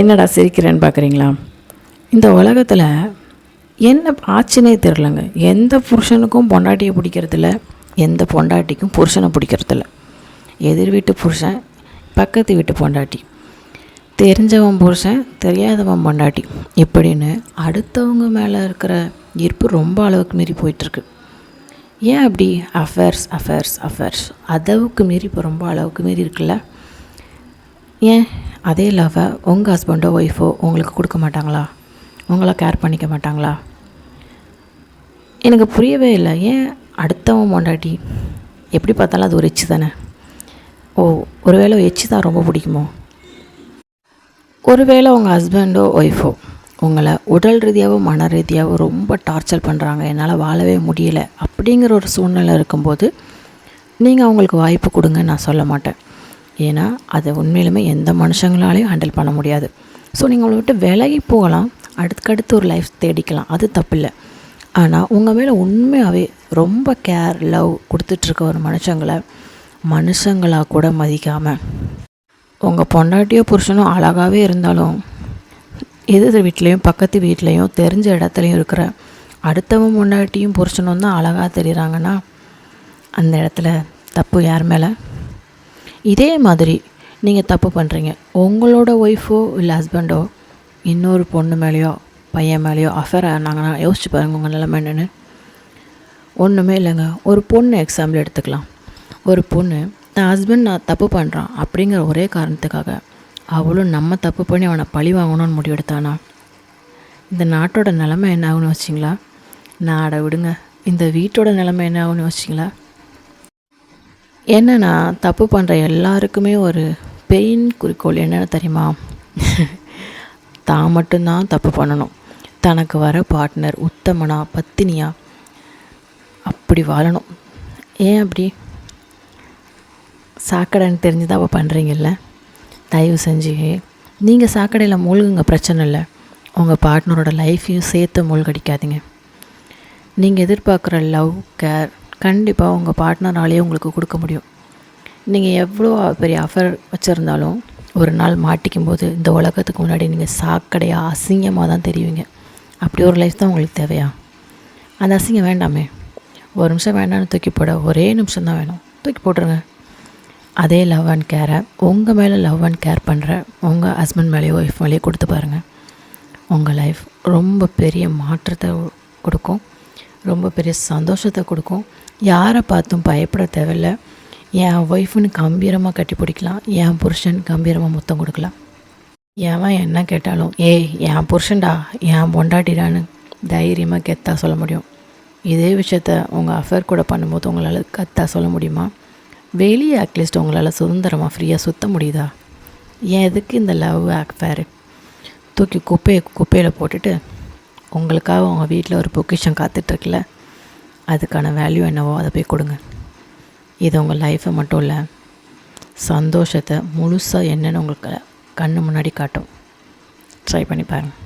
என்னடா சிரிக்கிறேன்னு பார்க்குறீங்களா? இந்த உலகத்தில் என்ன ஆச்சுன்னே தெரிலங்க. எந்த புருஷனுக்கும் பொண்டாட்டியை பிடிக்கிறதில்ல, எந்த பொண்டாட்டிக்கும் புருஷனை பிடிக்கிறதில்ல. எதிர் வீட்டு புருஷன், பக்கத்து வீட்டு பொண்டாட்டி, தெரிஞ்சவன் புருஷன், தெரியாதவன் பொண்டாட்டி, இப்படின்னு அடுத்தவங்க மேலே இருக்கிற ஈர்ப்பு ரொம்ப அளவுக்கு மீறி போயிட்டுருக்கு. ஏன் அப்படி? அஃபேர்ஸ் அஃபேர்ஸ் அஃபேர்ஸ் அளவுக்கு மீறி இப்போ ரொம்ப அளவுக்கு மீறி இருக்குல்ல. ஏன் அதே லவ்வை உங்கள் ஹஸ்பண்டோ ஒய்ஃபோ உங்களுக்கு கொடுக்க மாட்டாங்களா? உங்களை கேர் பண்ணிக்க மாட்டாங்களா? எனக்கு புரியவே இல்லை. ஏன் அடுத்தவன் பொண்டாட்டி எப்படி பார்த்தாலும் அது ஒரு எச்சு தானே. ஒருவேளை எச்சு தான் ரொம்ப பிடிக்குமோ? ஒருவேளை உங்கள் ஹஸ்பண்டோ ஒய்ஃபோ உங்களை உடல் ரீதியாகவோ மன ரீதியாகவோ ரொம்ப டார்ச்சர் பண்ணுறாங்க, என்னால் வாழவே முடியலை அப்படிங்கிற ஒரு சூழ்நிலை இருக்கும்போது நீங்கள் அவங்களுக்கு வாய்ப்பு கொடுங்கன்னு நான் சொல்ல மாட்டேன். ஏன்னா அதை உண்மையிலுமே எந்த மனுஷங்களாலையும் ஹேண்டில் பண்ண முடியாது. ஸோ நீங்கள் அவளை விட்டு விலகி போகலாம், அடுத்தடுத்து ஒரு லைஃப் தேடிக்கலாம், அது தப்பில்லை. ஆனால் உங்கள் மேலே உண்மையாகவே ரொம்ப கேர் லவ் கொடுத்துட்ருக்க ஒரு மனுஷங்களாக கூட மதிக்காமல், உங்கள் பொண்டாட்டியோ புருஷனோ அழகாகவே இருந்தாலும் எதிர் வீட்லேயும் பக்கத்து வீட்லேயும் தெரிஞ்ச இடத்துலையும் இருக்கிற அடுத்தவன் பொண்டாட்டியும் புருஷனும் தான் அழகாக தெரிகிறாங்கன்னா அந்த இடத்துல தப்பு யார் மேலே? இதே மாதிரி நீங்கள் தப்பு பண்ணுறீங்க, உங்களோட ஒய்ஃபோ இல்லை ஹஸ்பண்டோ இன்னொரு பொண்ணு மேலேயோ பையன் மேலேயோ அஃபேர் ஆனாங்கன்னா யோசிச்சு பாருங்கள் உங்கள் நிலைமை என்னென்னு. ஒன்றுமே இல்லைங்க. ஒரு பொண்ணு எக்ஸாம்பிள் எடுத்துக்கலாம். ஒரு பொண்ணு தன் ஹஸ்பண்ட் நான் தப்பு பண்ணுறான் அப்படிங்கிற ஒரே காரணத்துக்காக அவளும் நம்ம தப்பு பண்ணி அவனை பழி வாங்கணும்னு முடிவெடுத்தானா இந்த நாட்டோட நிலைமை என்ன ஆகுன்னு வச்சிங்களா? நாடை விடுங்க, இந்த வீட்டோட நிலைமை என்ன ஆகுன்னு யோசிச்சிங்களா? என்னென்னா தப்பு பண்ணுற எல்லாருக்குமே ஒரு பெயின் குறிக்கோள் என்னென்னு தெரியுமா? தான் மட்டும்தான் தப்பு பண்ணணும், தனக்கு வர பார்ட்னர் உத்தமனா பத்தினியா அப்படி வாழணும். ஏன் அப்படி? சாக்கடைன்னு தெரிஞ்சு தான் அப்போ பண்ணுறீங்கல்ல. தயவு செஞ்சு நீங்கள் சாக்கடையில் மூழ்குங்க, பிரச்சனை இல்லை. உங்கள் பார்ட்னரோட லைஃப்பையும் சேர்த்து மூழ்கடிக்காதீங்க. நீங்கள் எதிர்பார்க்குற லவ் கேர் கண்டிப்பாக உங்கள் பார்ட்னராலேயே உங்களுக்கு கொடுக்க முடியும். நீங்கள் எவ்வளோ பெரிய அஃபேர் வச்சுருந்தாலும் ஒரு நாள் மாட்டிக்கும் போது இந்த உலகத்துக்கு முன்னாடி நீங்கள் சாக்கடையாக அசிங்கமாக தான் தெரியுவீங்க. அப்படி ஒரு லைஃப் தான் உங்களுக்கு தேவையா? அந்த அசிங்கம் வேண்டாமே. ஒரு நிமிஷம் வேண்டாம்னு தூக்கி போட ஒரே நிமிஷம் தான் வேணும், தூக்கி போட்டுருங்க. அதே லவ் அண்ட் கேரை உங்கள் மேலே லவ் அண்ட் கேர் பண்ணுற உங்கள் ஹஸ்பண்ட் மேலேயோ ஒய்ஃப் மேலேயோ கொடுத்து பாருங்கள். உங்கள் லைஃப் ரொம்ப பெரிய மாற்றத்தை கொடுக்கும், ரொம்ப பெரிய சந்தோஷத்தை கொடுக்கும். யாரை பார்த்தும் பயப்பட தேவையில்லை. என் ஒய்ஃப்னு கம்பீரமாக கட்டி பிடிக்கலாம், என் புருஷன் கம்பீரமாக முத்தம் கொடுக்கலாம். எவன் என்ன கேட்டாலும் என் புருஷன்டா, என் பொண்டாட்டிடான்னு தைரியமாக கெத்தாக சொல்ல முடியும். இதே விஷயத்த உங்கள் அஃபேர் கூட பண்ணும்போது உங்களால் கத்தாக சொல்ல முடியுமா? வெளியே அட்லீஸ்ட் உங்களால் சுதந்திரமாக ஃப்ரீயாக சுற்ற முடியுதா? ஏன் எதுக்கு இந்த லவ் அஃபேரு? தூக்கி குப்பையில் போட்டுட்டு உங்களுக்காக உங்கள் வீட்டில் ஒரு பொக்கிஷம் காத்துட்ருக்குல்ல, அதுக்கான வேல்யூ என்னவோ அதை போய் கொடுங்க. இது உங்கள் லைஃப்பை மட்டும் இல்லை, சந்தோஷத்தை முழுசாக என்னென்னு உங்களுக்கு கண்ணு முன்னாடி காட்டும். ட்ரை பண்ணி பாருங்கள்.